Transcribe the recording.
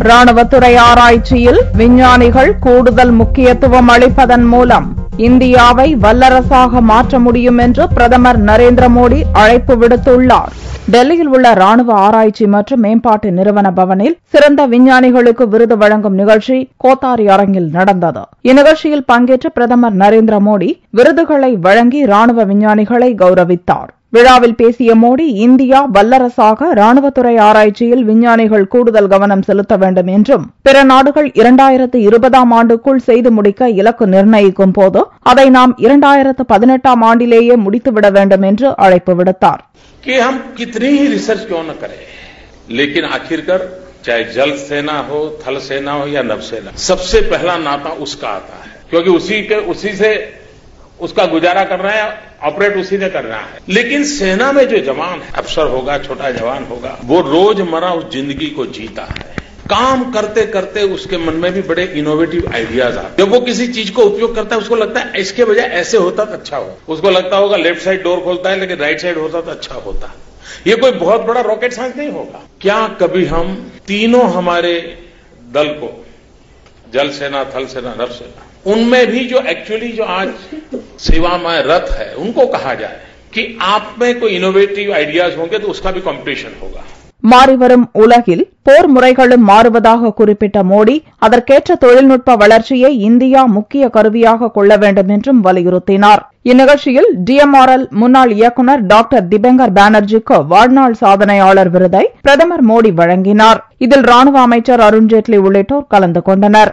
ராணுவத்துறை ஆராய்ச்சியில் விஞ்ஞானிகள் கூடுதல் முக்கியத்துவம் அளிப்பதன் மூலம் இந்தியாவை வல்லரசாக மாற்ற முடியும் என்று பிரதமர் நரேந்திர மோடி அழைப்பு விடுத்துள்ளார். டெல்லியில் உள்ள ராணுவ ஆராய்ச்சி மற்றும் மேம்பாட்டு நிறுவன பவனில் சிறந்த விஞ்ஞானிகளுக்கு விருது வழங்கும் நிகழ்ச்சி கோத்தாரி அரங்கில் நடந்தது. இந்நிகழ்ச்சியில் பங்கேற்ற பிரதமர் நரேந்திர மோடி விருதுகளை வழங்கி ராணுவ விஞ்ஞானிகளை கௌரவித்தார். விழாவில் பேசிய மோடி, இந்தியா வல்லரசாக ராணுவத்துறை ஆராய்ச்சியில் விஞ்ஞானிகள் கூடுதல் கவனம் செலுத்த வேண்டும் என்றும், பிற நாடுகள் 2020ஆம் ஆண்டுக்குள் செய்து முடிக்க இலக்கு நிர்ணயிக்கும் போது அதை நாம் 2018ஆம் ஆண்டிலேயே முடித்துவிட வேண்டும் என்று அழைப்பு விடுத்தார். कि हम कितनी ही रिसर्च क्यों न करें, लेकिन आखिरकार चाहे जल सेना हो, थल सेना हो या नौसेना, सबसे पहला नाता उसका आता है, क्योंकि उसी से उसका गुजारा करना है, ऑपरेट उसी ने करना है. लेकिन सेना में जो जवान है, अफसर होगा, छोटा जवान होगा, वो रोजमर्रा उस जिंदगी को जीता है. काम करते करते उसके मन में भी बड़े इनोवेटिव आइडियाज आते हैं. जब वो किसी चीज को उपयोग करता है, उसको लगता है इसके बजाय ऐसे होता तो अच्छा हो. उसको लगता होगा लेफ्ट साइड डोर खोलता है, लेकिन राइट साइड होता तो अच्छा होता. ये कोई बहुत बड़ा रॉकेट साइंस नहीं होगा. क्या कभी हम तीनों हमारे दल को, जल सेना, थल सेना, नभ सेना, उनमें भी जो एक्चुअली जो आज सेवा में रत है, उनको कहा जाए कि आप में कोई इनोवेटिव आइडियाज होंगे तो उसका भी कॉम्पिटिशन होगा. மாறிவரும் உலகில் போர் முறைகளும் மாறுவதாக குறிப்பிட்ட மோடி, அதற்கேற்ற தொழில்நுட்ப வளர்ச்சியை இந்தியா முக்கிய கருவியாக கொள்ள வேண்டும் என்றும் வலியுறுத்தினார். இந்நிகழ்ச்சியில் DMRL முன்னாள் இயக்குநர் டாக்டர் திபங்கர் பானர்ஜிக்கு வாழ்நாள் சாதனையாளர் விருதை பிரதமர் மோடி வழங்கினார். இதில் ராணுவ அமைச்சர் அருண்ஜேட்லி உள்ளிட்டோர் கலந்து கொண்டனர்.